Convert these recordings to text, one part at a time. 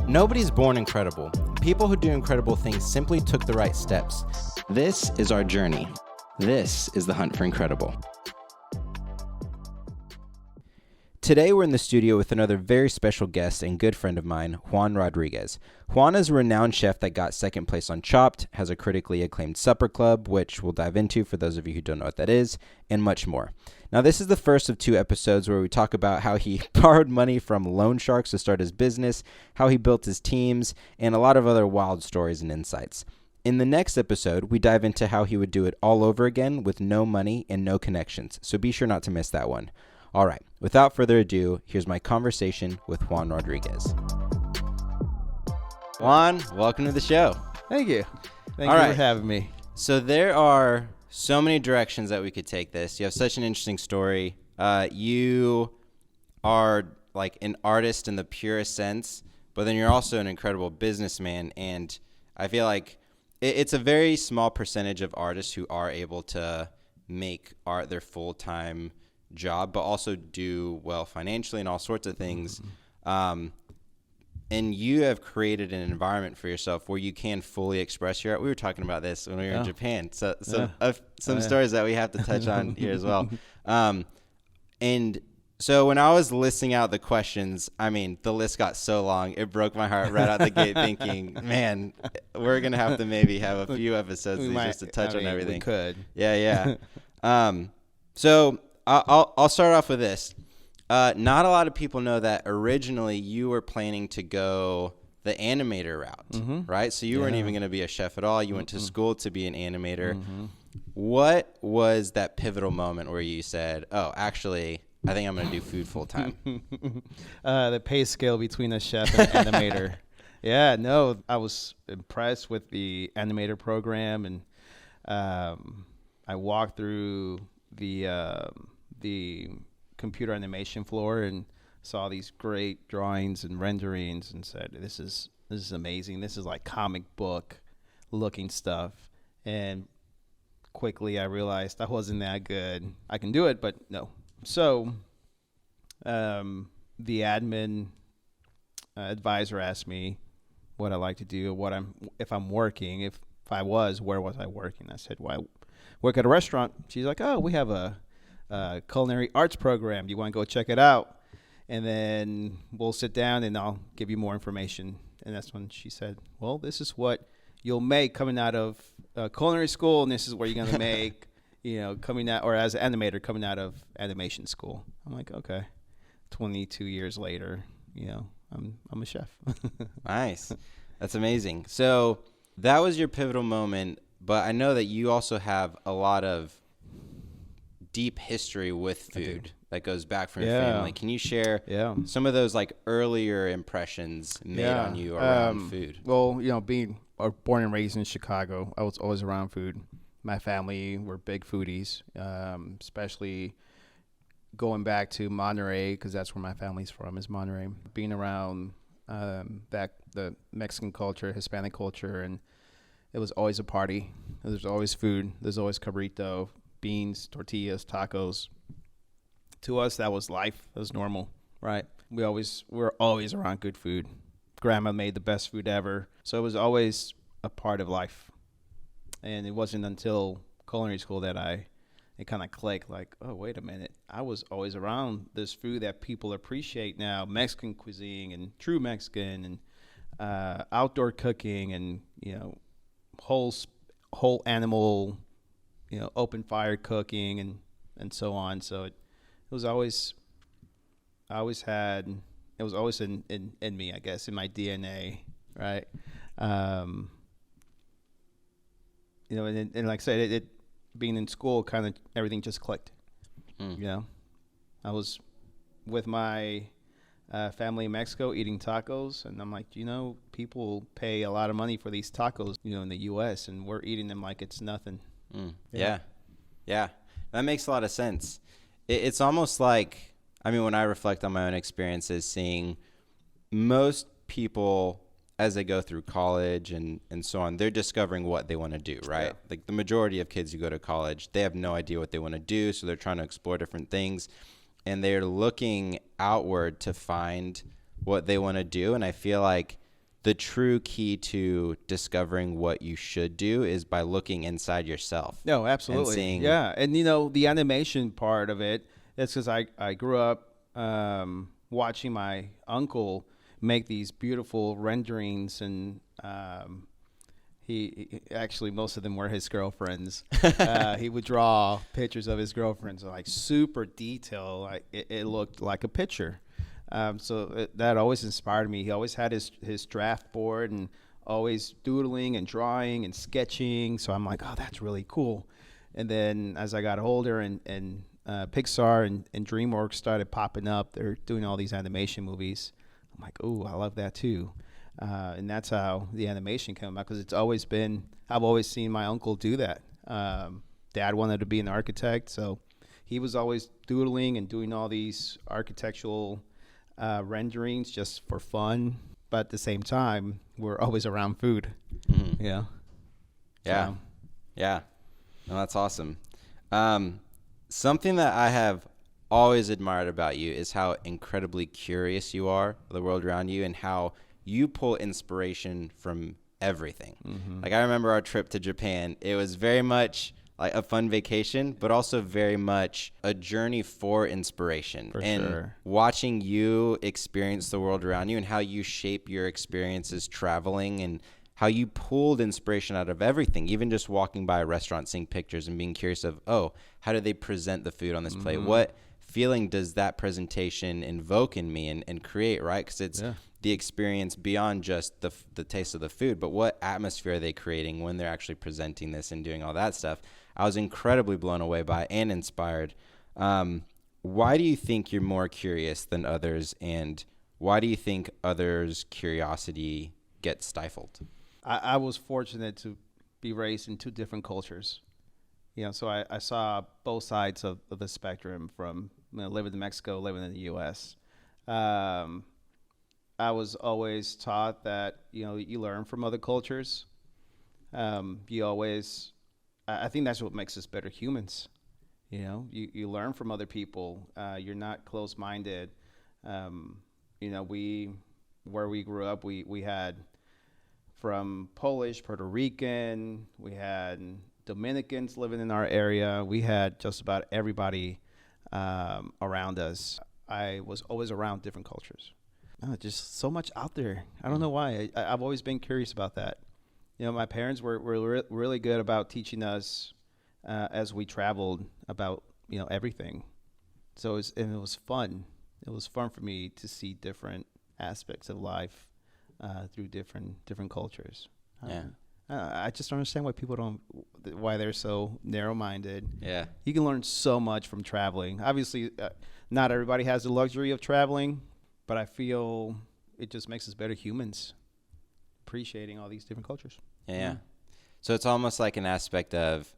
Nobody's born incredible. People who do incredible things simply took the right steps. This is our journey. This is the hunt for incredible. Today we're in the studio with another very special guest and good friend of mine, Juan Rodriguez. Juan is a renowned chef that got second place on Chopped, has a critically acclaimed supper club, which we'll dive into for those of you who don't know what that is, and much more. Now, this is the first of 2 episodes where we talk about how he borrowed money from loan sharks to start his business, how he built his teams, and a lot of other wild stories and insights. In the next episode, we dive into how he would do it all over again with no money and no connections, so be sure not to miss that one. All right, without further ado, here's my conversation with Juan Rodriguez. Juan, welcome to the show. Thank you. Thank you for having me. So there are so many directions that we could take this. You have such an interesting story. You are like an artist in the purest sense, but then you're also an incredible businessman. And I feel like it's a very small percentage of artists who are able to make art their full-time job, but also do well financially and all sorts of things. And you have created an environment for yourself where you can fully express your art. We were talking about this when we were in Japan. So some stories that we have to touch on here as well. And so when I was listing out the questions, I mean, the list got so long, it broke my heart right out the gate thinking, man, we're going to have to maybe have a few episodes just to touch on everything. We could. Yeah. So I'll start off with this. Not a lot of people know that originally you were planning to go the animator route, right? So you weren't even going to be a chef at all. You went to school to be an animator. What was that pivotal moment where you said, oh, actually, I think I'm going to do food full time? The pay scale between a chef and animator. I was impressed with the animator program, and I walked through the computer animation floor and saw these great drawings and renderings and said, this is amazing. This is like comic book looking stuff. And quickly I realized I wasn't that good. I can do it, but no. So the admin advisor asked me what I like to do, if I'm working. If I was, where was I working? I said, well, I work at a restaurant. She's like, oh, we have a culinary arts program. Do you want to go check it out? And then we'll sit down and I'll give you more information. And that's when she said, well, this is what you'll make coming out of culinary school, and this is what you're going to make, coming out, or as an animator coming out of animation school. I'm like, okay. 22 years later, I'm a chef. Nice. That's amazing. So that was your pivotal moment, but I know that you also have a lot of deep history with food that goes back from your family. Can you share some of those like earlier impressions made on you around food? Well, being born and raised in Chicago, I was always around food. My family were big foodies, especially going back to Monterey, because that's where my family's from, is Monterey. Being around the Mexican culture, Hispanic culture, and it was always a party. There's always food. There's always cabrito, beans, tortillas, tacos. To us, that was life. That was normal, right? We were always around good food. Grandma made the best food ever. So it was always a part of life. And it wasn't until culinary school that it kind of clicked, like, oh, wait a minute. I was always around this food that people appreciate now, Mexican cuisine and true Mexican and outdoor cooking and, whole animal, open fire cooking and so on. So it was always in me, I guess, in my DNA, right? And like I said, it being in school, kind of everything just clicked. I was with my family in Mexico eating tacos, and I'm like, people pay a lot of money for these tacos, in the U.S., and we're eating them like it's nothing. Yeah. That makes a lot of sense. It's almost like, when I reflect on my own experiences, seeing most people as they go through college and so on, they're discovering what they want to do, right? Yeah. Like the majority of kids who go to college, they have no idea what they want to do, so they're trying to explore different things, and they're looking outward to find what they want to do. And I feel like the true key to discovering what you should do is by looking inside yourself. No, absolutely. And seeing, Yeah. And, the animation part of it, it's because I grew up watching my uncle make these beautiful renderings, and he actually, most of them were his girlfriends. He would draw pictures of his girlfriends, like super detailed. Like it looked like a picture. That always inspired me. He always had his draft board and always doodling and drawing and sketching. So I'm like, oh, that's really cool. And then as I got older and Pixar and DreamWorks started popping up, they're doing all these animation movies. I'm like, oh, I love that too. And that's how the animation came about, because I've always seen my uncle do that. Dad wanted to be an architect, so he was always doodling and doing all these architectural renderings just for fun. But at the same time, we're always around food. Mm-hmm. Yeah. Yeah. So. Yeah. No, that's awesome. Something that I have always admired about you is how incredibly curious you are of the world around you and how you pull inspiration from everything. Mm-hmm. Like, I remember our trip to Japan. It was very much like a fun vacation, but also very much a journey for inspiration. For and sure. Watching you experience the world around you and how you shape your experiences traveling and how you pulled inspiration out of everything, even just walking by a restaurant, seeing pictures and being curious of, oh, how do they present the food on this plate? What feeling does that presentation invoke in me and create, right? Because it's the experience beyond just the taste of the food, but what atmosphere are they creating when they're actually presenting this and doing all that stuff? I was incredibly blown away by and inspired. Why do you think you're more curious than others, and why do you think others' curiosity gets stifled? I was fortunate to be raised in two different cultures. So I saw both sides of the spectrum, from living in Mexico, living in the U.S. I was always taught that, you learn from other cultures. I think that's what makes us better humans. You learn from other people. You're not close-minded. Where we grew up, we had from Polish, Puerto Rican, we had Dominicans living in our area. We had just about everybody around us. I was always around different cultures. Just so much out there. I don't know why. I've always been curious about that. My parents were really good about teaching us as we traveled about everything. So it was fun. It was fun for me to see different aspects of life through different cultures. I just don't understand why they're so narrow-minded. Yeah. You can learn so much from traveling. Obviously, not everybody has the luxury of traveling, but I feel it just makes us better humans, appreciating all these different cultures. Yeah. So it's almost like an aspect of,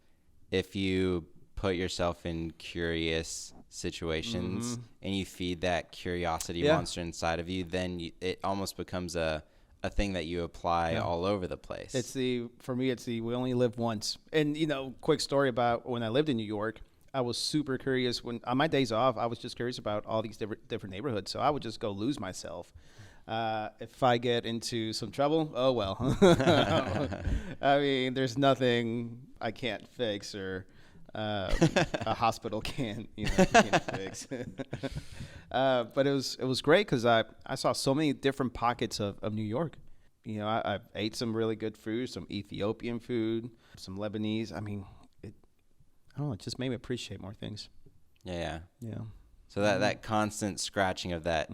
if you put yourself in curious situations and you feed that curiosity monster inside of you, then it almost becomes a thing that you apply all over the place. For me, we only live once. And, quick story about when I lived in New York, I was super curious. When on my days off, I was just curious about all these different neighborhoods. So I would just go lose myself. If I get into some trouble, oh well. I mean, there's nothing I can't fix, or a hospital can't fix. But it was great because I saw so many different pockets of New York. I ate some really good food, some Ethiopian food, some Lebanese. I mean, I don't know, it just made me appreciate more things. Yeah. Yeah. So that constant scratching of that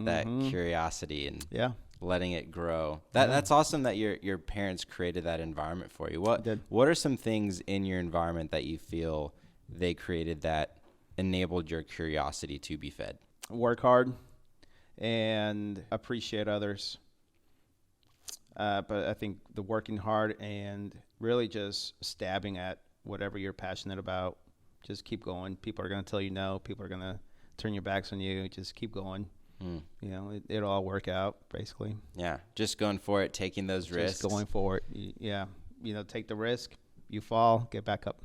curiosity and letting it grow. That's awesome that your parents created that environment for you. What are some things in your environment that you feel they created that enabled your curiosity to be fed? Work hard and appreciate others. But I think the working hard and really just stabbing at whatever you're passionate about. Just keep going. People are going to tell you no. People are going to turn your backs on you. Just keep going. It'll all work out, basically. Yeah, just going for it, taking those risks. Just going for it. Yeah, take the risk. You fall, get back up.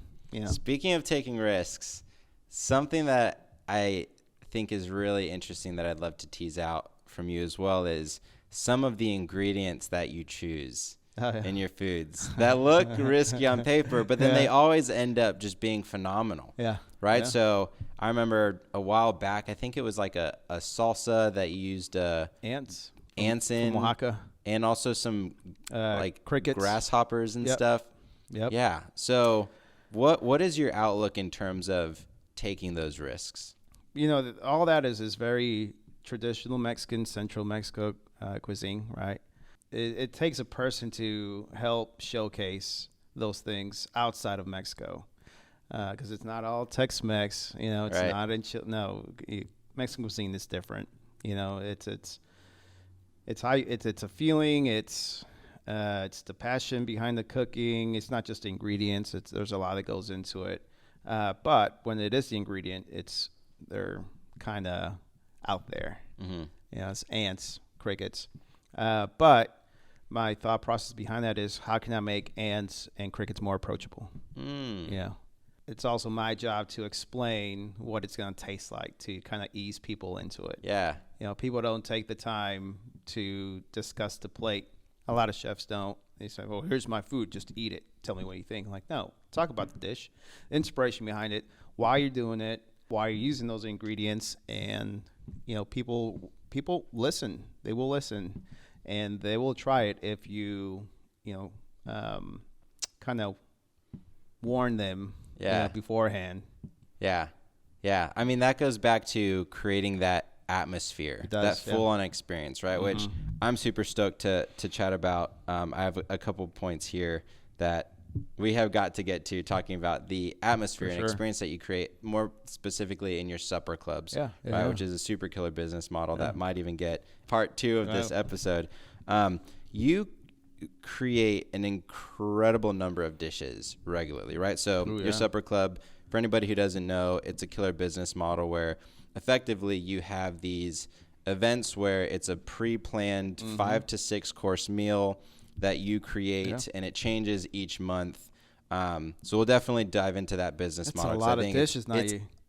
Speaking of taking risks, something that I think is really interesting that I'd love to tease out from you as well is some of the ingredients that you choose Yeah. in your foods that look risky on paper, but then they always end up just being phenomenal. Yeah. Right. Yeah. So I remember a while back, I think it was like a salsa that used Ants in, from Oaxaca, and also some like crickets, grasshoppers and Yep. stuff. Yep. Yeah. So what is your outlook in terms of taking those risks? You know, all that is very traditional Mexican, Central Mexico cuisine, right? It takes a person to help showcase those things outside of Mexico, because it's not all Tex-Mex. You know, it's Right. not in Mexican cuisine is different. You know, it's a feeling. It's the passion behind the cooking. It's not just the ingredients. There's a lot that goes into it. But when it is the ingredient, they're kind of out there. Mm-hmm. You know, it's ants, crickets. But my thought process behind that is, how can I make ants and crickets more approachable? Yeah. It's also my job to explain what it's going to taste like, to kind of ease people into it. Yeah. You know, people don't take the time to discuss the plate. A lot of chefs don't. They say, well, here's my food, just eat it. Tell me what you think. I'm like, no, talk about the dish, inspiration behind it, why you're doing it, why you're using those ingredients. And, you know, people listen. They will listen, and they will try it if you kind of warn them beforehand. Yeah. Yeah. I mean, that goes back to creating that atmosphere, that full-on experience, right? Mm-hmm. Which I'm super stoked to chat about. I have a couple points here that we have got to get to, talking about the atmosphere and experience that you create, more specifically in your supper clubs, right? Which is a super killer business model that might even get part 2 of this episode. You create an incredible number of dishes regularly, right? So your supper club, for anybody who doesn't know, it's a killer business model where effectively you have these events where it's a pre-planned 5 to 6 course meal that you create, and it changes each month. So we'll definitely dive into that business model. A lot of dishes,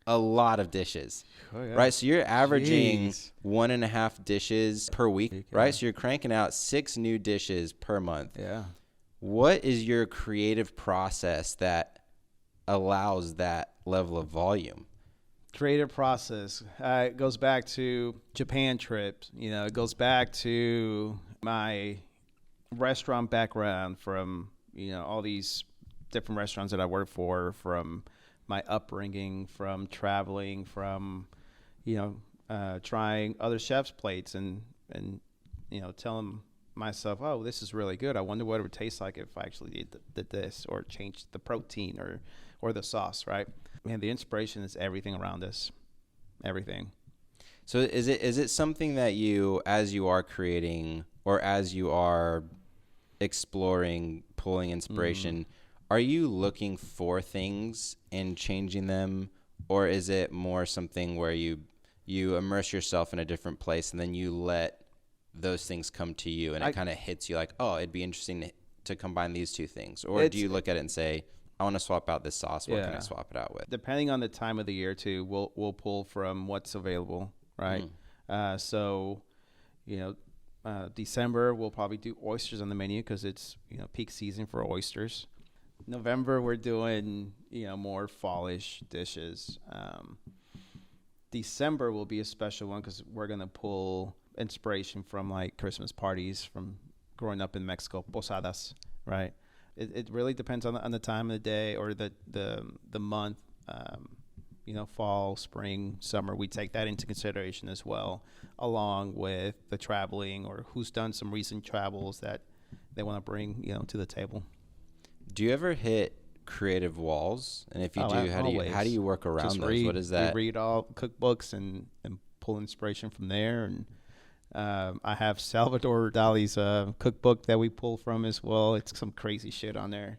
a lot of dishes, right? So you're averaging 1.5 dishes per week, right? So you're cranking out 6 new dishes per month. Yeah. What is your creative process that allows that level of volume? Creative process. It goes back to Japan trips. You know, it goes back to my restaurant background from, you know, all these different restaurants that I worked for, from my upbringing, from traveling, from, you know, trying other chefs' plates and you know, telling myself, oh, this is really good. I wonder what it would taste like if I actually did this, or changed the protein or the sauce, right? Man, the inspiration is everything around us. Everything. So is it something that you, as you are creating or as you are exploring, pulling inspiration, are you looking for things and changing them, or is it more something where you immerse yourself in a different place and then you let those things come to you and it kind of hits you like, oh, it'd be interesting to combine these two things? Or do you look at it and say, I want to swap out this sauce. What can I swap it out with? Depending on the time of the year, too, we'll pull from what's available, right? So, you know, December we'll probably do oysters on the menu because it's, you know, peak season for oysters. November we're doing, you know, more fallish dishes. December will be a special one because we're gonna pull inspiration from like Christmas parties from growing up in Mexico, posadas, right? It really depends on the time of the day or the month. You know, fall, spring, summer. We take that into consideration as well, along with the traveling or who's done some recent travels that they want to bring, you know, to the table. Do you ever hit creative walls? And if you do, how do you work around Just those? read. What is that? We read all cookbooks and pull inspiration from there. And I have Salvador Dali's cookbook that we pull from as well. It's some crazy shit on there.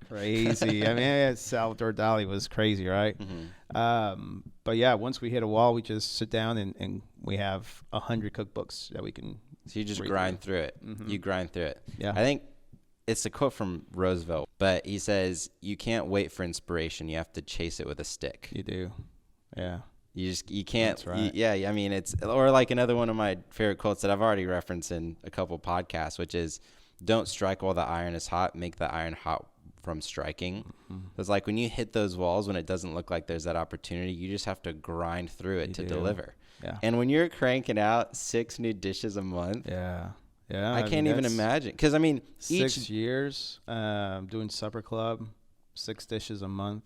Crazy. I mean, Salvador Dali was crazy, right? But yeah, once we hit a wall, we just sit down and we have 100 cookbooks that we can. So you just grind through it. You grind through it. Yeah. I think it's a quote from Roosevelt, but he says, you can't wait for inspiration. You have to chase it with a stick. You do. Yeah. You can't. That's right. Yeah, I mean, it's or like another one of my favorite quotes that I've already referenced in a couple podcasts, which is, "Don't strike while the iron is hot. Make the iron hot from striking." It's like when you hit those walls when it doesn't look like there's that opportunity, you just have to grind through it to deliver. Yeah. And when you're cranking out 6 new dishes a month, Yeah. Yeah. I can't even imagine. Because I mean, 6 years doing supper club, 6 dishes a month.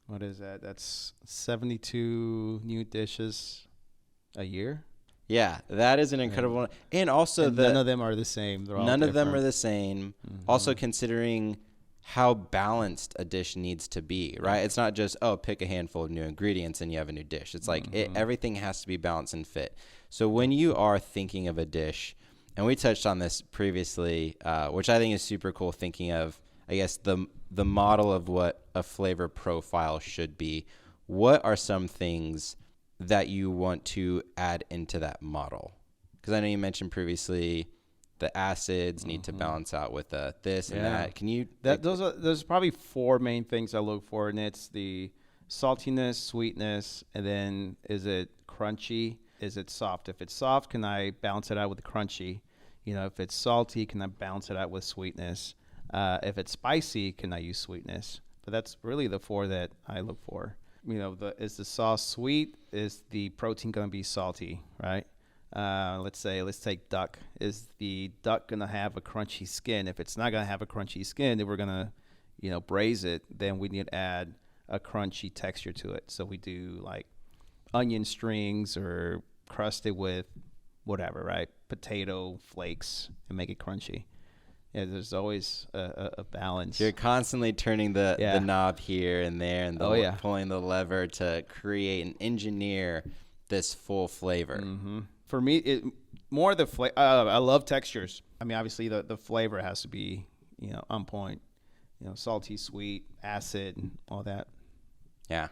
What is that? That's 72 new dishes a year. Yeah, that is an incredible one. And also And none of them are the same. They're all none of them different. are the same. Also considering how balanced a dish needs to be, right? It's not just, oh, pick a handful of new ingredients and you have a new dish. It's like everything has to be balanced and fit. So when you are thinking of a dish, and we touched on this previously, which I think is super cool, thinking of, I guess, the model of what a flavor profile should be. What are some things that you want to add into that model? Because I know you mentioned previously the acids need to balance out with this and that. Can you? There's probably 4 main things I look for, and it's the saltiness, sweetness, and then is it crunchy? Is it soft? If it's soft, can I balance it out with crunchy? If it's salty, can I balance it out with sweetness? If it's spicy, can I use sweetness? But that's really the 4 that I look for. Is the sauce sweet? Is the protein going to be salty, right? Let's take duck. Is the duck going to have a crunchy skin? If it's not going to have a crunchy skin, then we're going to, braise it. Then we need to add a crunchy texture to it. So we do like onion strings or crust it with whatever, right? Potato flakes and make it crunchy. Yeah, there's always a balance. You're constantly turning the knob here and there and pulling the lever to create and engineer this full flavor. For me, more the flavor. I love textures. I mean, obviously the flavor has to be on point. Salty, sweet, acid, all that. Yeah.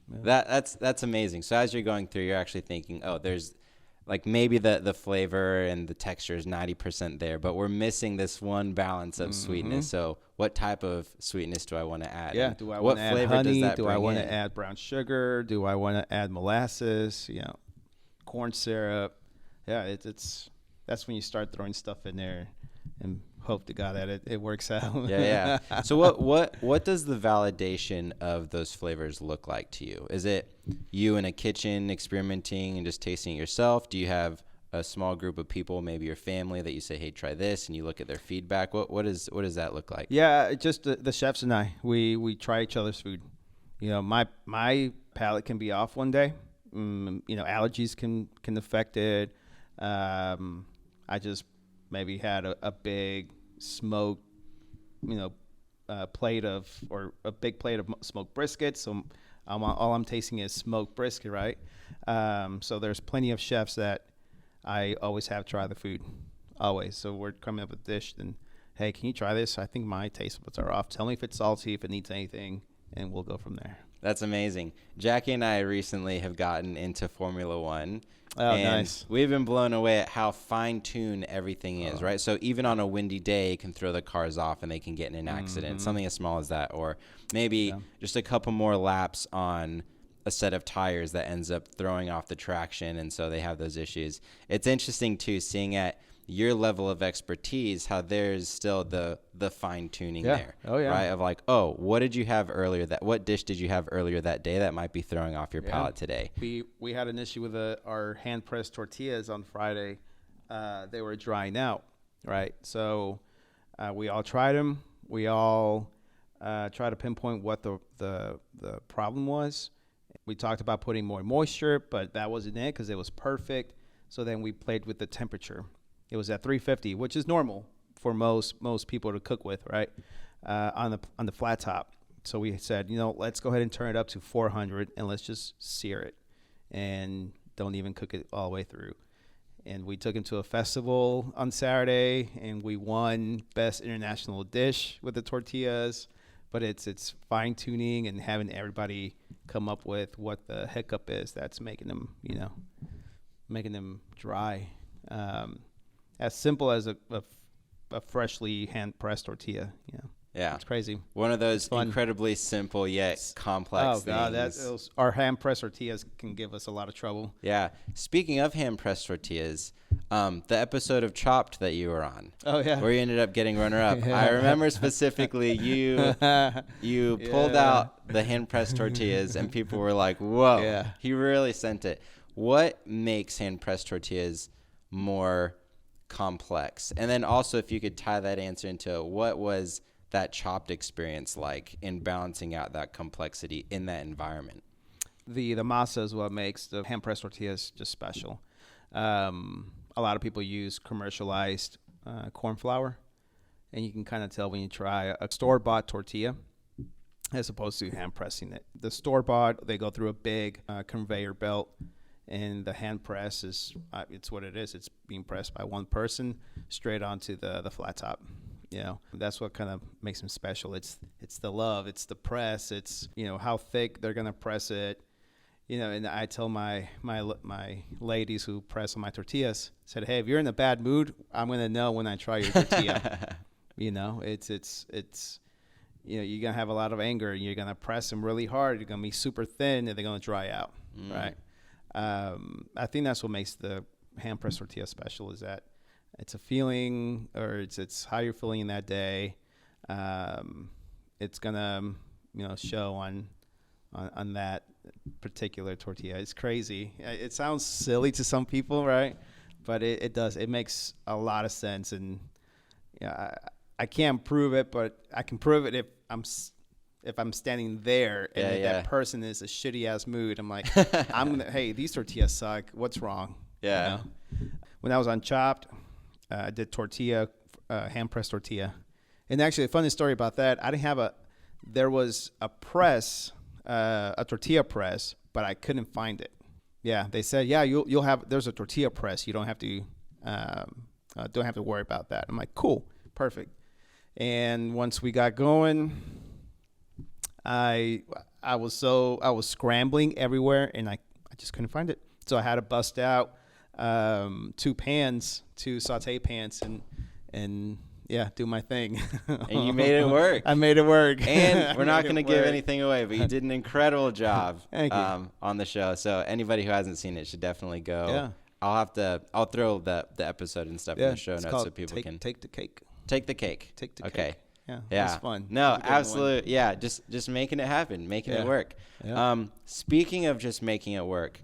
That's amazing. So as you're going through, you're actually thinking, oh, there's like maybe the flavor and the texture is 90% there, but we're missing this one balance of sweetness. So what type of sweetness do I want to add? Yeah. And Do I what want to add flavor honey? does that Do I bring want in? to add brown sugar? Do I want to add molasses? Corn syrup. Yeah, that's when you start throwing stuff in there and hope to God that it works out. Yeah. So what does the validation of those flavors look like to you? Is it you in a kitchen experimenting and just tasting it yourself? Do you have a small group of people, maybe your family, that you say, hey, try this, and you look at their feedback? What does that look like? Yeah, just the chefs and I. We try each other's food. My palate can be off one day. Allergies can affect it. I just maybe had a big smoked, plate of, or a big plate of smoked brisket. So all I'm tasting is smoked brisket, right? So there's plenty of chefs that I always have try the food, always. So we're coming up with a dish, and hey, can you try this? I think my taste buds are off. Tell me if it's salty, if it needs anything, and we'll go from there. That's amazing. Jackie and I recently have gotten into Formula One. Oh, and nice. We've been blown away at how fine-tuned everything is, right? So even on a windy day, it can throw the cars off and they can get in an accident, something as small as that. Or maybe just a couple more laps on a set of tires that ends up throwing off the traction, and so they have those issues. It's interesting, too, seeing at your level of expertise how there's still the fine-tuning there. Oh, yeah. Right? Of like, oh, what dish did you have earlier that day that might be throwing off your palate today? We had an issue with our hand-pressed tortillas on Friday. They were drying out, right? So we all tried them. We all tried to pinpoint what the problem was. We talked about putting more moisture, but that wasn't it because it was perfect. So then we played with the temperature. It was at 350, which is normal for most people to cook with, right? On the flat top. So we said, let's go ahead and turn it up to 400 and let's just sear it and don't even cook it all the way through. And we took him to a festival on Saturday, and we won Best International Dish with the tortillas. But it's fine tuning and having everybody come up with what the hiccup is that's making them dry. As simple as a freshly hand pressed tortilla. Yeah. It's crazy. One of those incredibly simple yet complex things. Our hand press tortillas can give us a lot of trouble. Yeah. Speaking of hand press tortillas, the episode of Chopped that you were on. Oh, yeah. Where you ended up getting runner up. I remember specifically you pulled out the hand press tortillas and people were like, whoa, he really sent it. What makes hand press tortillas more complex? And then also if you could tie that answer into what was that Chopped experience like in balancing out that complexity in that environment? The masa is what makes the hand press tortillas just special. A lot of people use commercialized corn flour, and you can kind of tell when you try a store-bought tortilla as opposed to hand pressing it. The store-bought, they go through a big conveyor belt, and the hand press is it's what it is. It's being pressed by one person straight onto the flat top. You know, that's what kind of makes them special. It's the love, it's the press, it's, you know, how thick they're gonna press it. You know, and I tell my ladies who press on my tortillas, said, hey, if you're in a bad mood, I'm gonna know when I try your tortilla. You know, it's you know, you're gonna have a lot of anger, and you're gonna press them really hard. You're gonna be super thin, and they're gonna dry out, right? I think that's what makes the hand press tortilla special, is that it's a feeling, or it's how you're feeling in that day. It's gonna, you know, show on that particular tortilla. It's crazy. It sounds silly to some people, right? But it does. It makes a lot of sense, and yeah, I can't prove it, but I can prove it if I'm standing there and that person is a shitty ass mood. I'm like, hey, these tortillas suck. What's wrong? Yeah. You know? When I was on Chopped, I did tortilla, hand press tortilla. And actually, a funny story about that, there was a press, a tortilla press, but I couldn't find it. Yeah, they said, there's a tortilla press. You don't have to worry about that. I'm like, cool, perfect. And once we got going, I was scrambling everywhere, and I just couldn't find it. So I had to bust out two saute pans, and do my thing. And you made it work. I made it work. And we're not going to give anything away, but you did an incredible job on the show. So anybody who hasn't seen it should definitely go. Yeah. I'll throw the episode and stuff in the show notes so people can take the cake. Take the cake. Take the okay. cake. Yeah. It's fun. No, absolutely. Yeah. Just making it happen, making it work. Yeah. Speaking of just making it work,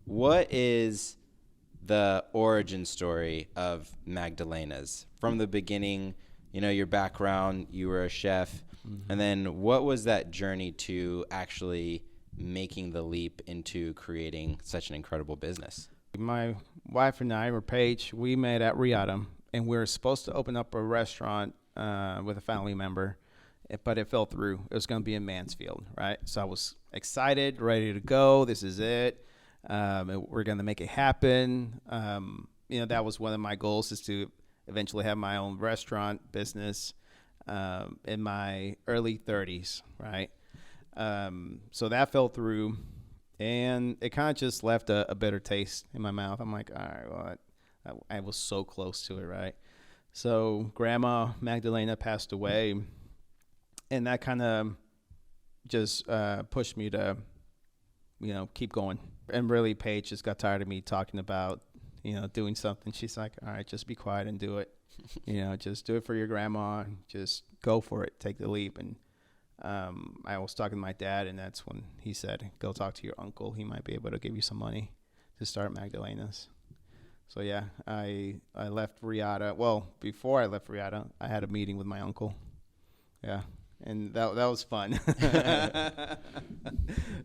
what is the origin story of Magdalena's from the beginning? You know, your background, you were a chef, and then what was that journey to actually making the leap into creating such an incredible business? My wife and I, Paige, we met at Riata, and we were supposed to open up a restaurant with a family member, but it fell through. It was going to be in Mansfield, right? So I was excited, ready to go. This is it. We're going to make it happen. You know, that was one of my goals, is to eventually have my own restaurant business in my early 30s, right? So that fell through, and it kind of just left a bitter taste in my mouth. I'm like, all right, well, I was so close to it, right? So Grandma Magdalena passed away, and that kind of just pushed me to, you know, keep going. And really, Paige just got tired of me talking about, you know, doing something. She's like, all right, just be quiet and do it. You know, just do it for your grandma. Just go for it. Take the leap. And I was talking to my dad, and that's when he said, go talk to your uncle. He might be able to give you some money to start Magdalena's. So, yeah, I left Riata. Well, before I left Riata, I had a meeting with my uncle. Yeah. And that was fun. that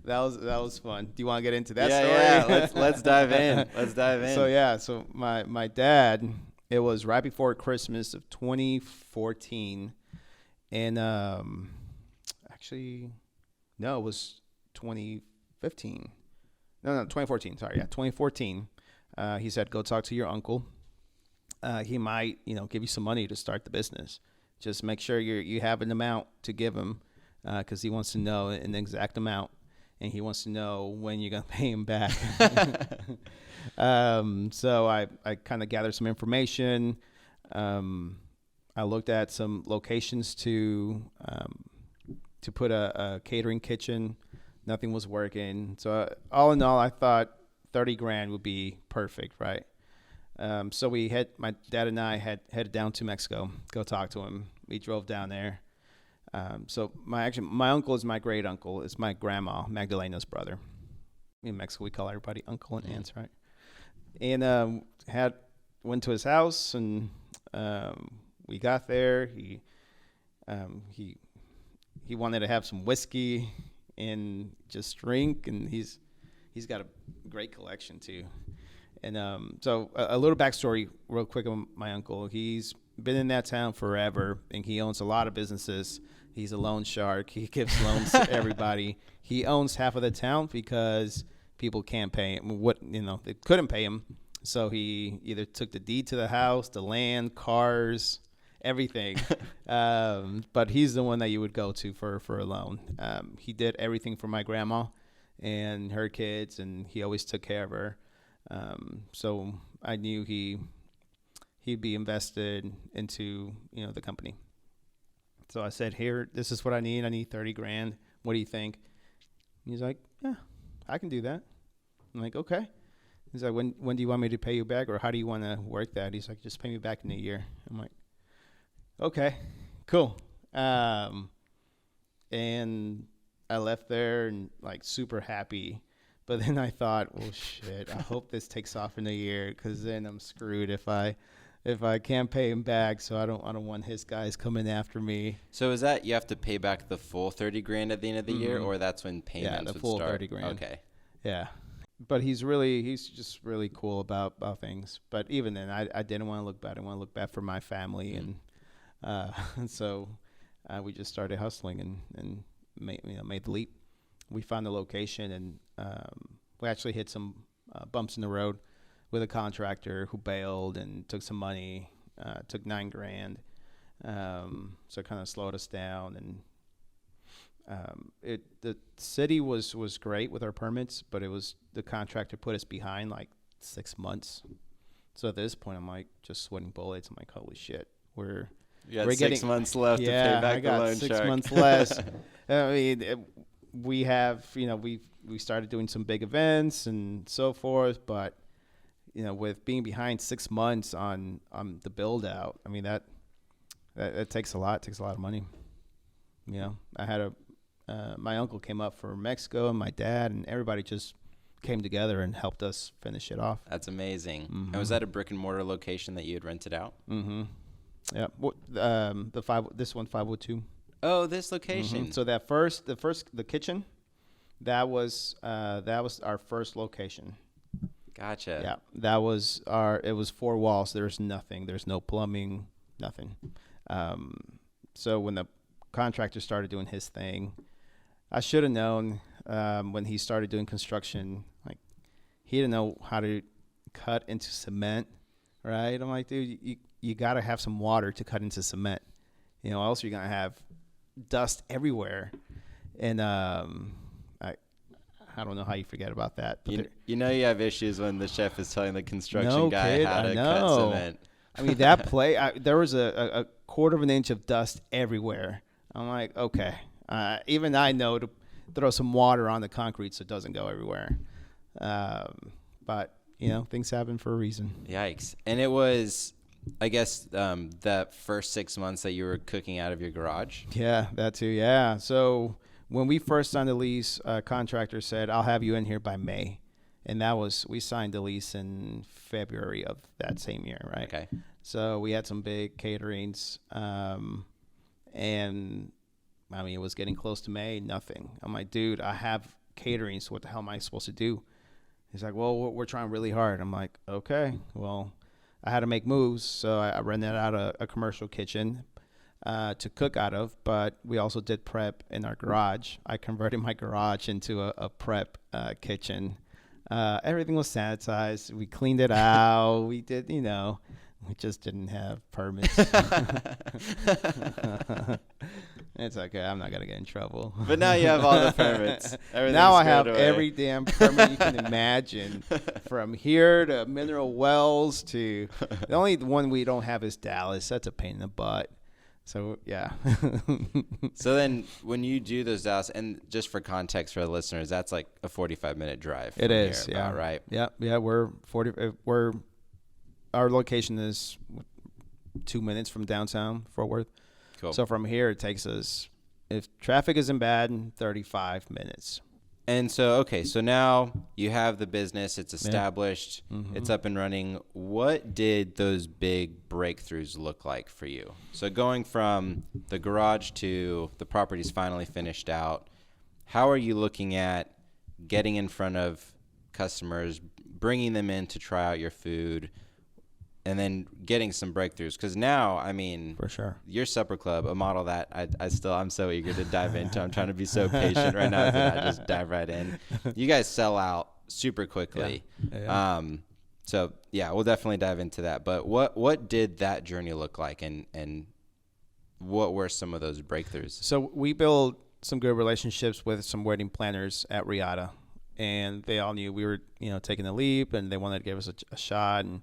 was fun. Do you want to get into that story? Yeah, let's dive in. Let's dive in. So my dad, it was right before Christmas of 2014, and actually, no, it was 2015. No, 2014. Sorry, 2014. He said, go talk to your uncle. He might, you know, give you some money to start the business. Just make sure you have an amount to give him, because he wants to know an exact amount, and he wants to know when you're going to pay him back. So I kind of gathered some information. I looked at some locations to put a catering kitchen. Nothing was working. So all in all, I thought 30 grand would be perfect, right? So my dad and I had headed down to Mexico, go talk to him. We drove down there. So my uncle is my great uncle. It's my grandma, Magdalena's brother. In Mexico, we call everybody uncle and aunts, right? And went to his house, and we got there. He wanted to have some whiskey and just drink, and he's got a great collection too. And so a little backstory real quick on my uncle. He's been in that town forever, and he owns a lot of businesses. He's a loan shark. He gives loans to everybody. He owns half of the town because people can't pay him. They couldn't pay him. So he either took the deed to the house, the land, cars, everything. But he's the one that you would go to for a loan. He did everything for my grandma and her kids, and he always took care of her. So I knew he'd be invested into, the company. So I said, here, this is what I need. I need 30 grand. What do you think? He's like, yeah, I can do that. I'm like, okay. He's like, when do you want me to pay you back, or how do you want to work that? He's like, just pay me back in a year. I'm like, okay, cool. And I left there and super happy. But then I thought, well, shit, I hope this takes off in a year, because then I'm screwed if I can't pay him back. So I don't want his guys coming after me. So is that you have to pay back the full 30 grand at the end of the year, or that's when payments would start? Yeah, the full 30 grand. Okay. Yeah. But he's just really cool about things. But even then, I didn't want to look bad. I didn't want to look bad for my family. And so we just started hustling and made the leap. We found the location, and we actually hit some bumps in the road with a contractor who bailed and took some money, took $9 grand. So it kind of slowed us down. And the city was great with our permits, but it was the contractor put us behind 6 months. So at this point, I'm just sweating bullets. I'm like, holy shit, we're getting 6 months left to pay back the loan shark. 6 months less. I mean, we have, we started doing some big events and so forth, but with being behind 6 months on the build out, I mean that takes a lot. It takes a lot of money. I had my uncle came up from Mexico, and my dad, and everybody just came together and helped us finish it off. That's amazing. Mm-hmm. And was that a brick and mortar location that you had rented out? Mm-hmm. Yeah. This one 502. Oh, this location. Mm-hmm. So the kitchen, that was our first location. Gotcha. Yeah. It was 4 walls. There's nothing. There's no plumbing, nothing. So when the contractor started doing his thing, I should have known when he started doing construction, he didn't know how to cut into cement, right? I'm like, dude, you got to have some water to cut into cement, else you're going to have dust everywhere. And I don't know how you forget about that. But you have issues when the chef is telling the construction guy how to cut cement. I mean, that there was a quarter of an inch of dust everywhere. I'm like, okay. Even I know to throw some water on the concrete so it doesn't go everywhere. But, things happen for a reason. Yikes. And it was, I guess, that first 6 months that you were cooking out of your garage? Yeah, that too, yeah. So when we first signed the lease, contractor said, I'll have you in here by May. And we signed the lease in February of that same year, right? Okay. So we had some big caterings, and I mean, it was getting close to May, nothing. I'm like, dude, I have catering, so what the hell am I supposed to do? He's like, well, we're trying really hard. I'm like, okay, well, I had to make moves, so I rented out a commercial kitchen to cook out of, but we also did prep in our garage. I converted my garage into a prep kitchen. Everything was sanitized. We cleaned it out. We did, we just didn't have permits. It's okay. I'm not gonna get in trouble. But now you have all the permits. Now I have squared away. every damn permit you can imagine, from here to mineral wells to the only one we don't have is Dallas. That's a pain in the butt. So yeah. So then, when you do those Dallas, and just for context for the listeners, that's like a 45-minute drive. It is, here, yeah. about, right? Yeah. Our location is 2 minutes from downtown Fort Worth. Cool. So from here, it takes us, if traffic isn't bad, 35 minutes. And so, okay, so now you have the business, it's established, Mm-hmm. it's up and running. What did those big breakthroughs look like for you? So going from the garage to the property's finally finished out, how are you looking at getting in front of customers, bringing them in to try out your food, and then getting some breakthroughs? Because now, I mean, For sure. your supper club, a model that I'm so eager to dive into. I'm trying to be so patient right now that I just dive right in. You guys sell out super quickly. Yeah. So yeah, we'll definitely dive into that. But what did that journey look like, and what were some of those breakthroughs? So we built some good relationships with some wedding planners at Riata, and they all knew we were, taking the leap, and they wanted to give us a shot. And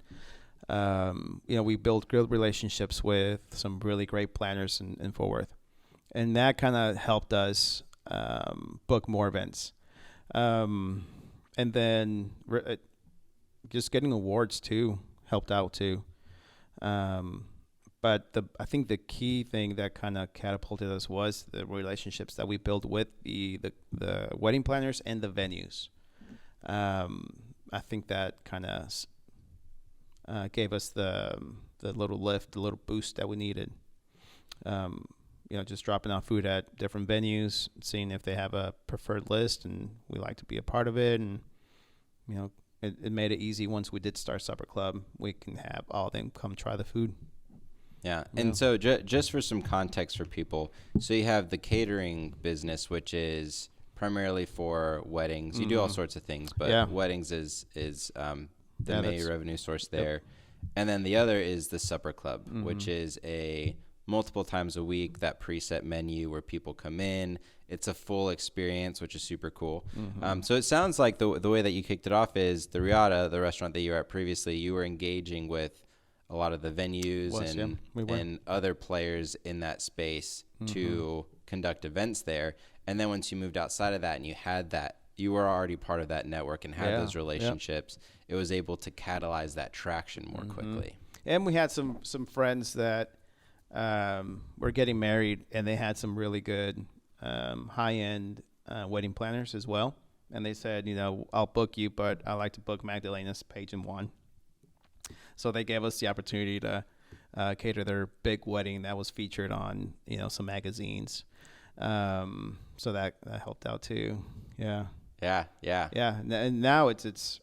we built good relationships with some really great planners in Fort Worth, and that kind of helped us book more events. And then just getting awards too helped out too. But I think the key thing that kind of catapulted us was the relationships that we built with the wedding planners and the venues. I think that kind of gave us the little lift, the little boost that we needed. Just dropping off food at different venues, seeing if they have a preferred list, and we like to be a part of it. And it made it easy. Once we did start Supper Club, we can have all of them come try the food. Yeah, and so just for some context for people, so you have the catering business, which is primarily for weddings. You do all sorts of things, but weddings is the main revenue source there. Yep. And then the other is the Supper Club, which is a multiple times a week, that preset menu where people come in. It's a full experience, which is super cool. So it sounds like the way that you kicked it off is the Riata, the restaurant that you were at previously, you were engaging with a lot of the venues and other players in that space to conduct events there. And then once you moved outside of that and you had that, you were already part of that network and had those relationships, it was able to catalyze that traction more quickly. And we had some friends that were getting married, and they had some really good high-end wedding planners as well. And they said, I'll book you, but I like to book Magdalena's, Paige, and Juan. So they gave us the opportunity to cater their big wedding that was featured on, some magazines. So that helped out too. Yeah. And now it's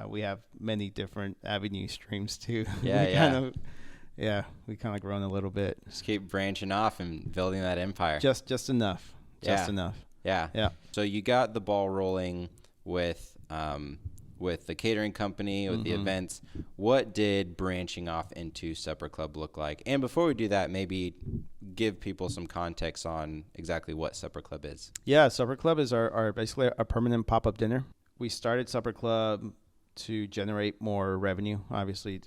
we have many different avenue streams too. We kind of grown a little bit. Just keep branching off and building that empire. Just enough. Just enough. Yeah. So you got the ball rolling with the catering company, with the events. What did branching off into Supper Club look like? And before we do that, maybe give people some context on exactly what Supper Club is. Yeah, Supper Club is our basically a permanent pop-up dinner. We started Supper Club to generate more revenue, obviously,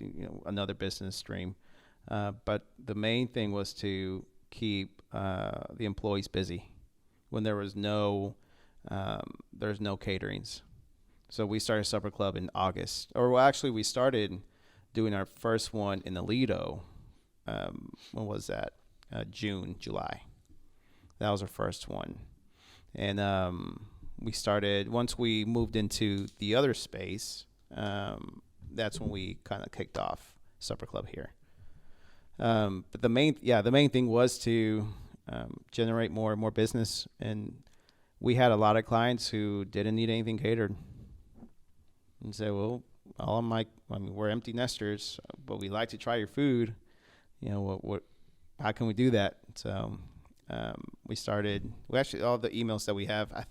another business stream. But the main thing was to keep the employees busy when there was there's no caterings. So we started Supper Club in August. Actually, we started doing our first one in Aledo. When was that? June, July. That was our first one. And we started, once we moved into the other space, that's when we kind of kicked off Supper Club here. But the main thing was to generate more and more business. And we had a lot of clients who didn't need anything catered. And say, well, we're empty nesters, but we like to try your food. How can we do that? So we actually, all the emails that we have,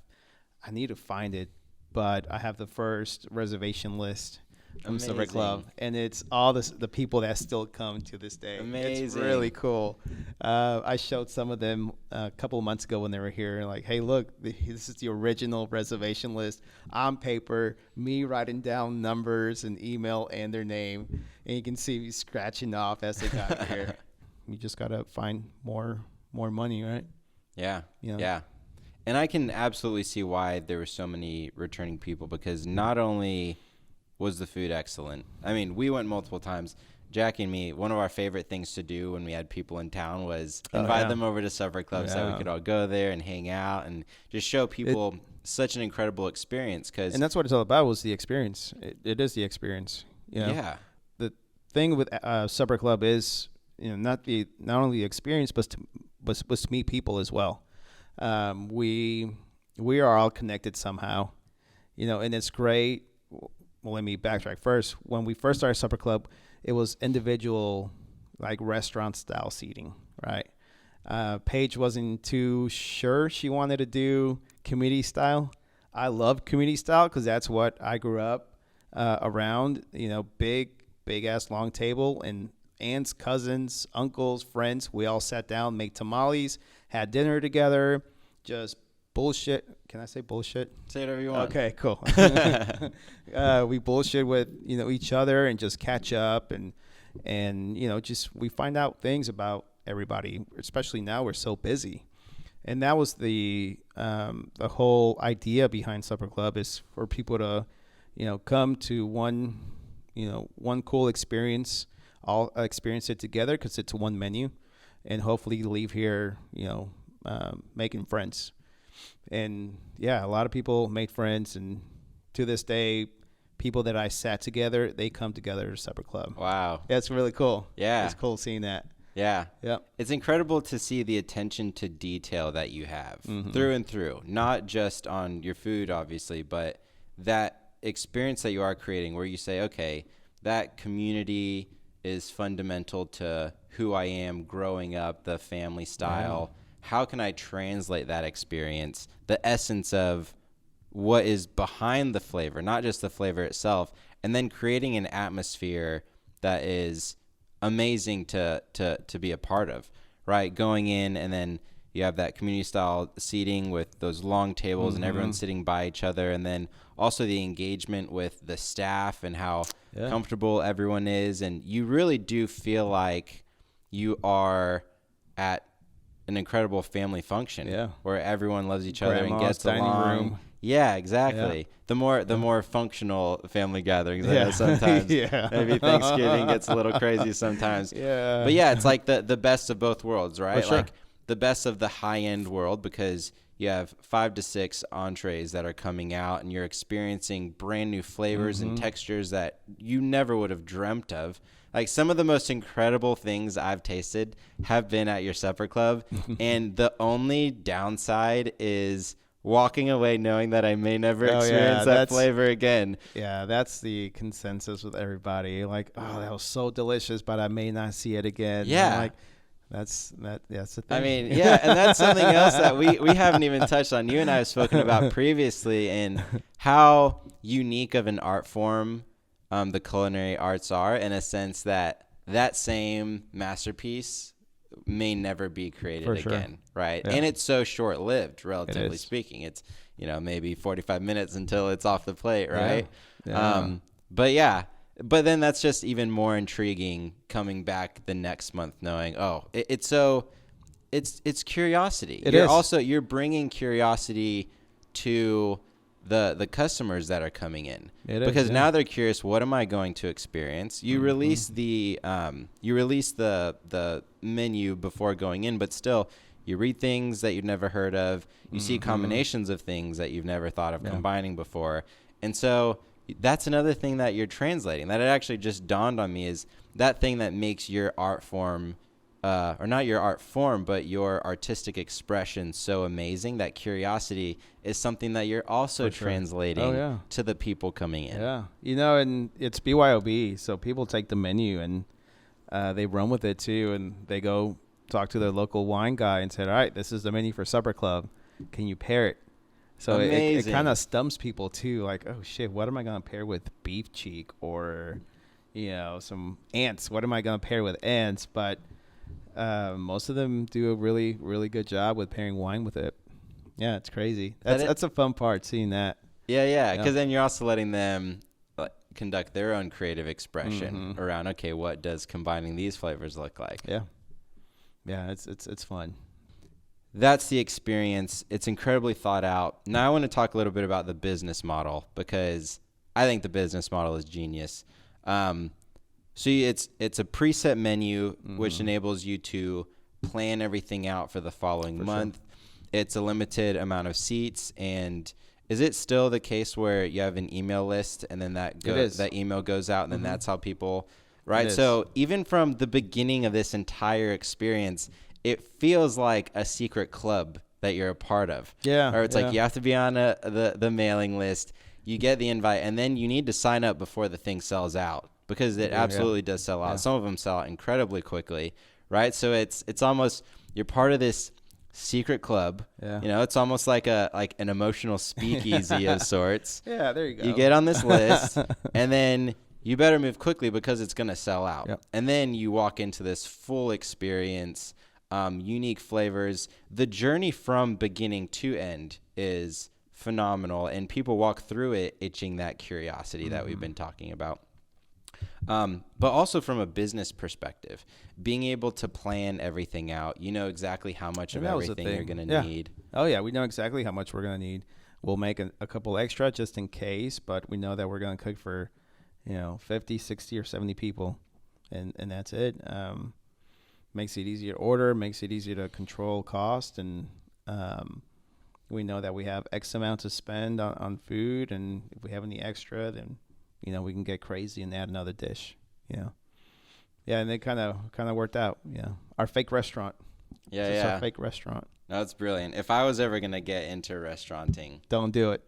I need to find it, but I have the first reservation list from Supper Club, and it's all the people that still come to this day. Amazing. It's really cool. I showed some of them a couple of months ago when they were here, like, hey, look, this is the original reservation list on paper, me writing down numbers and email and their name, and you can see me scratching off as they got here. You just got to find more money, right? Yeah, yeah. And I can absolutely see why there were so many returning people, because not only was the food excellent. I mean, we went multiple times. Jackie and me, one of our favorite things to do when we had people in town was invite them over to Supper Club so that we could all go there and hang out and just show people such an incredible experience. And that's what it's all about, was the experience. It is the experience. You know? Yeah. The thing with Supper Club is, not only the experience, but to meet people as well. We are all connected somehow, and it's great. Well, let me backtrack first. When we first started Supper Club, it was individual, like restaurant style seating, right? Paige wasn't too sure she wanted to do community style. I love community style because that's what I grew up around. Big ass long table, and aunts, cousins, uncles, friends. We all sat down, made tamales, had dinner together, just bullshit. Can I say bullshit? Say whatever you want. Okay, cool. We bullshit with each other and just catch up and just we find out things about everybody. Especially now, we're so busy, and that was the whole idea behind Supper Club, is for people to come to one cool experience, all experience it together because it's one menu, and hopefully leave here making friends. And yeah, a lot of people made friends, and to this day, people that I sat together, they come together to Supper Club. Wow. That's really cool. Yeah. It's cool seeing that. Yeah. Yep. It's incredible to see the attention to detail that you have through and through, not just on your food, obviously, but that experience that you are creating where you say, okay, that community is fundamental to who I am growing up, the family style. Yeah. How can I translate that experience, the essence of what is behind the flavor, not just the flavor itself, and then creating an atmosphere that is amazing to be a part of, right? Going in, and then you have that community style seating with those long tables and everyone sitting by each other, and then also the engagement with the staff and how comfortable everyone is, and you really do feel like you are at an incredible family function where everyone loves each other and gets along. Room. Yeah, exactly. Yeah. The more functional family gatherings. I know sometimes maybe Thanksgiving gets a little crazy sometimes. Yeah. But yeah, it's like the best of both worlds, right? Sure. Like the best of the high-end world, because you have 5 to 6 entrees that are coming out, and you're experiencing brand new flavors and textures that you never would have dreamt of. Like, some of the most incredible things I've tasted have been at your Supper Club, and the only downside is walking away knowing that I may never experience that flavor again. Yeah, that's the consensus with everybody. Like, oh, that was so delicious, but I may not see it again. Yeah. Like, that's the thing. I mean, yeah, and that's something else that we haven't even touched on. You and I have spoken about previously, and how unique of an art form the culinary arts are, in a sense that same masterpiece may never be created again, right? Yeah. And it's so short-lived, relatively speaking. It's, maybe 45 minutes until it's off the plate, right? Yeah. But then that's just even more intriguing coming back the next month knowing, it's curiosity. You're bringing curiosity to the customers that are coming in, because now they're curious, what am I going to experience? You release the menu before going in, but still you read things that you've never heard of. You see combinations of things that you've never thought of combining before. And so that's another thing that you're translating, that it actually just dawned on me, is that thing that makes your art form, or not your art form, but your artistic expression so amazing. That curiosity is something that you're also translating to the people coming in. Yeah. And it's BYOB, so people take the menu and they run with it too, and they go talk to their local wine guy and say, all right, this is the menu for Supper Club. Can you pair it? So it Amazing. kind of stumps people too. Like, oh shit, what am I gonna pair with beef cheek or, some ants? What am I gonna pair with ants? But most of them do a really, really good job with pairing wine with it. Yeah, it's crazy. That's a fun part, seeing that. Yeah, Yeah. because then you're also letting them conduct their own creative expression around, okay, what does combining these flavors look like? Yeah. Yeah, it's fun. That's the experience. It's incredibly thought out. Now I want to talk a little bit about the business model, because I think the business model is genius. So it's a preset menu which enables you to plan everything out for the following month. Sure. It's a limited amount of seats, and is it still the case where you have an email list and then that email goes out and then that's how people, right? So even from the beginning of this entire experience, it feels like a secret club that you're a part of. Yeah. Or it's like you have to be on the mailing list. You get the invite, and then you need to sign up before the thing sells out, because it absolutely does sell out. Yeah. Some of them sell out incredibly quickly, right? So it's almost, you're part of this secret club. Yeah. It's almost like an emotional speakeasy of sorts. Yeah, there you go. You get on this list, and then you better move quickly because it's going to sell out. Yep. And then you walk into this full experience, unique flavors. The journey from beginning to end is phenomenal, and people walk through it itching that curiosity that we've been talking about. But also from a business perspective, being able to plan everything out, you know exactly how much of everything you're going to need. Oh, yeah, we know exactly how much we're going to need. We'll make a couple extra just in case, but we know that we're going to cook for, 50, 60, or 70 people, and that's it. Makes it easier to order, makes it easier to control cost, and we know that we have X amount to spend on food, and if we have any extra, then we can get crazy and add another dish. Yeah, and it kind of worked out. Yeah, our fake restaurant. Yeah. Our fake restaurant. No, that's brilliant. If I was ever gonna get into restauranting, don't do it.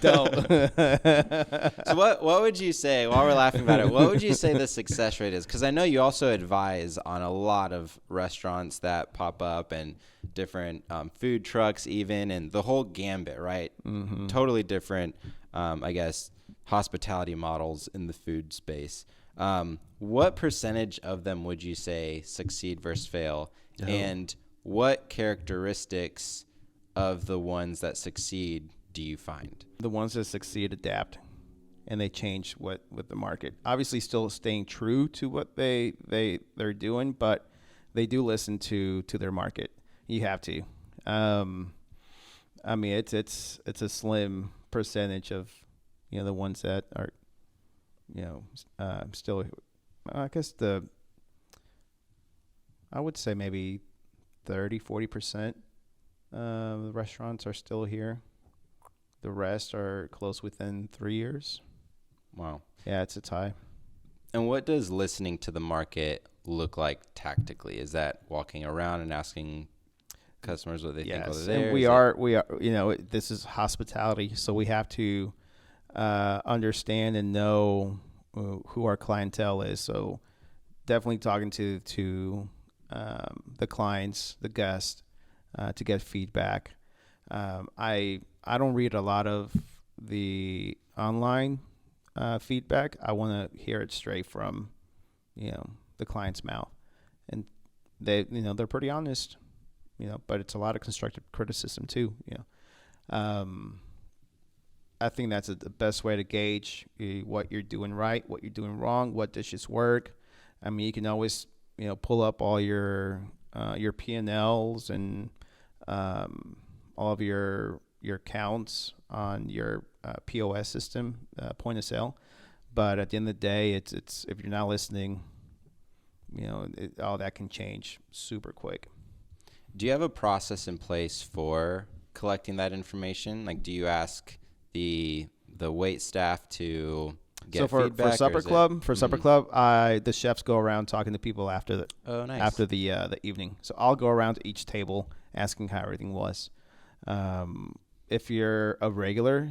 Don't. So what would you say, while we're laughing about it, what would you say the success rate is? Because I know you also advise on a lot of restaurants that pop up, and different food trucks even, and the whole gambit, right? Mm-hmm. Totally different, I guess, hospitality models in the food space. What percentage of them would you say succeed versus fail? Oh. And what characteristics of the ones that succeed do you find? The ones that succeed adapt, and they change with the market. Obviously still staying true to what they're doing, but they do listen to their market. You have to. I mean, it's a slim percentage of the ones that are still, I guess I would say maybe 30-40% of the restaurants are still here. The rest are close within 3 years. Wow. Yeah, it's high. And what does listening to the market look like tactically? Is that walking around and asking customers what they think while they're there? And we are, this is hospitality, so we have to understand and know who our clientele is. So definitely talking to the clients, the guests, to get feedback. I don't read a lot of the online feedback. I want to hear it straight from the client's mouth, and they're pretty honest, but it's a lot of constructive criticism too. I think that's the best way to gauge what you're doing right, what you're doing wrong, what dishes work. I mean, you can always pull up all your P&Ls and all of your counts on your POS system, point of sale. But at the end of the day, it's if you're not listening, all that can change super quick. Do you have a process in place for collecting that information? Like, do you ask the wait staff to get feedback? For supper club, the chefs go around talking to people after the evening. So I'll go around to each table asking how everything was. If you're a regular,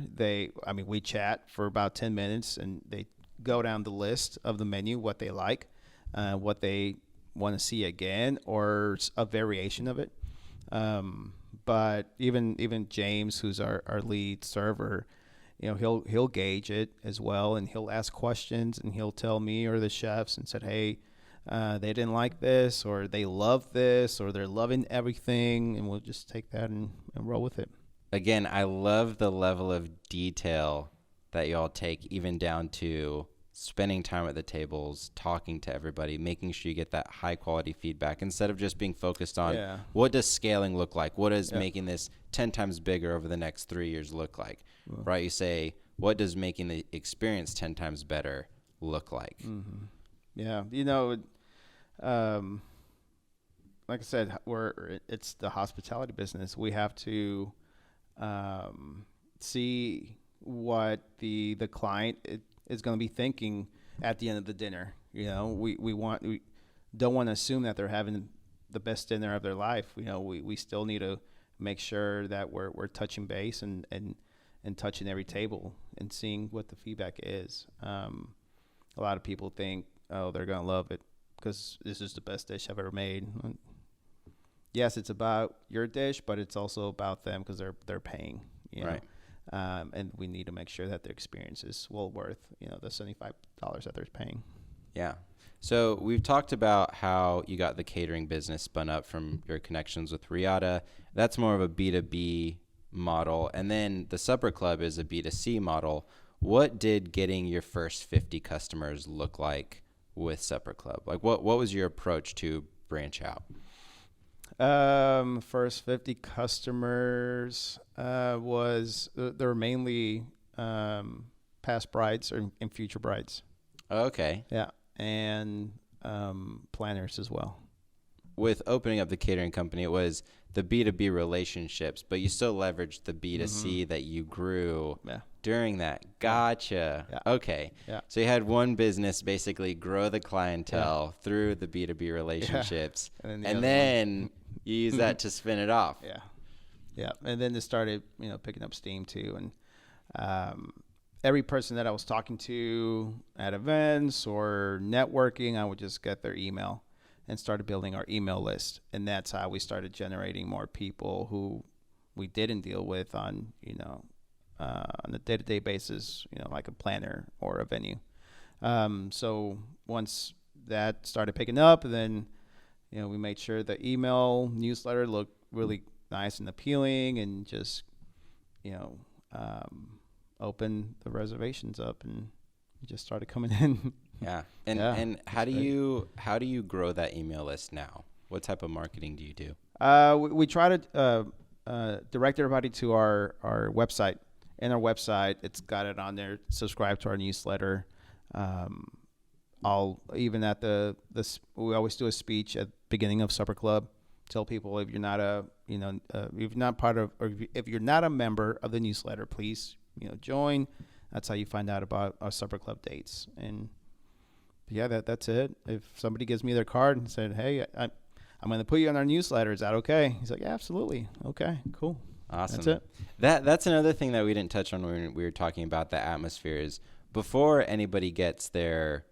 we chat for about 10 minutes, and they go down the list of the menu, what they like, what they want to see again, or a variation of it. But even James, who's our lead server, he'll gauge it as well, and he'll ask questions, and he'll tell me or the chefs and said, hey, they didn't like this, or they love this, or they're loving everything, and we'll just take that and roll with it. Again, I love the level of detail that y'all take, even down to spending time at the tables, talking to everybody, making sure you get that high quality feedback instead of just being focused on what does scaling look like? What does making this 10 times bigger over the next 3 years look like? Right? You say, what does making the experience 10 times better look like? Mm-hmm. Yeah. Like I said, it's the hospitality business. We have to see what the client is going to be thinking at the end of the dinner. We don't want to assume that they're having the best dinner of their life. We still need to make sure that we're touching base and touching every table and seeing what the feedback is. A lot of people think, oh, they're going to love it because this is the best dish I've ever made. Yes, it's about your dish, but it's also about them because they're paying. Right. And we need to make sure that their experience is well worth, the $75 that they're paying. Yeah. So we've talked about how you got the catering business spun up from your connections with Riata. That's more of a B2B model. And then the Supper Club is a B2C model. What did getting your first 50 customers look like with Supper Club? Like what was your approach to branch out? First 50 customers was they were mainly past brides and future brides. Okay. Yeah, and planners as well. With opening up the catering company, it was the B2B relationships, but you still leveraged the B2C that you grew during that. Gotcha. Yeah. Okay. Yeah. So you had one business basically grow the clientele through the B2B relationships, and then you use that to spin it off. Yeah. Yeah. And then it started, picking up steam too. And every person that I was talking to at events or networking, I would just get their email and started building our email list. And that's how we started generating more people who we didn't deal with on a day-to-day basis, like a planner or a venue. So once that started picking up, then, we made sure the email newsletter looked really nice and appealing, and just, open the reservations up, and it just started coming in. Yeah. And how do you grow that email list now? What type of marketing do you do? We try to direct everybody to our website. In our website, it's got it on there. Subscribe to our newsletter. Even at we always do a speech at the beginning of Supper Club. Tell people if you're not if you're not a member of the newsletter, please join. That's how you find out about our Supper Club dates. And that's it. If somebody gives me their card and said, hey, I'm going to put you on our newsletter, is that okay? He's like, yeah, absolutely. Okay, cool. Awesome. That's it. That's another thing that we didn't touch on when we were talking about the atmosphere is before anybody gets their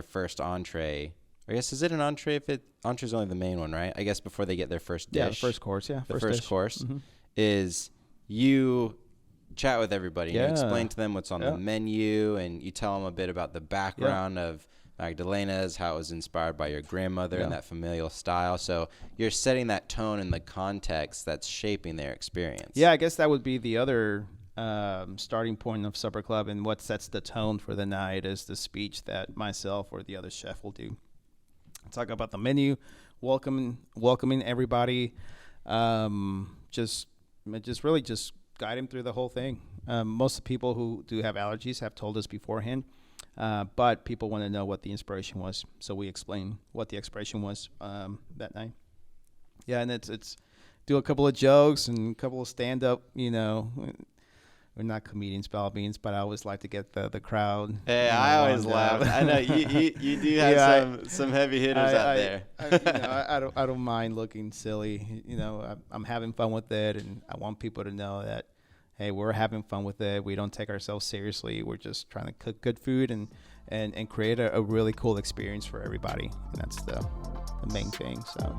first entree. I guess, is it an entree if entree's only the main one, right? I guess before they get their first dish. Yeah, the first course, yeah. The first course is you chat with everybody. You explain to them what's on the menu, and you tell them a bit about the background of Magdalena's, how it was inspired by your grandmother and that familial style. So you're setting that tone in the context that's shaping their experience. Yeah, I guess that would be the other starting point of Supper Club, and what sets the tone for the night is the speech that myself or the other chef will do. Talk about the menu, welcoming everybody, just really just guide them through the whole thing. Most of the people who do have allergies have told us beforehand, but people want to know what the inspiration was, so we explain what the inspiration was that night. Yeah, and it's do a couple of jokes and a couple of stand-up, we're not comedians by all means, but I always like to get the crowd. Hey, I always laugh. I know you do have some heavy hitters out there. I don't mind looking silly. I'm having fun with it, and I want people to know that, hey, we're having fun with it. We don't take ourselves seriously. We're just trying to cook good food and create a really cool experience for everybody, and that's the main thing. So.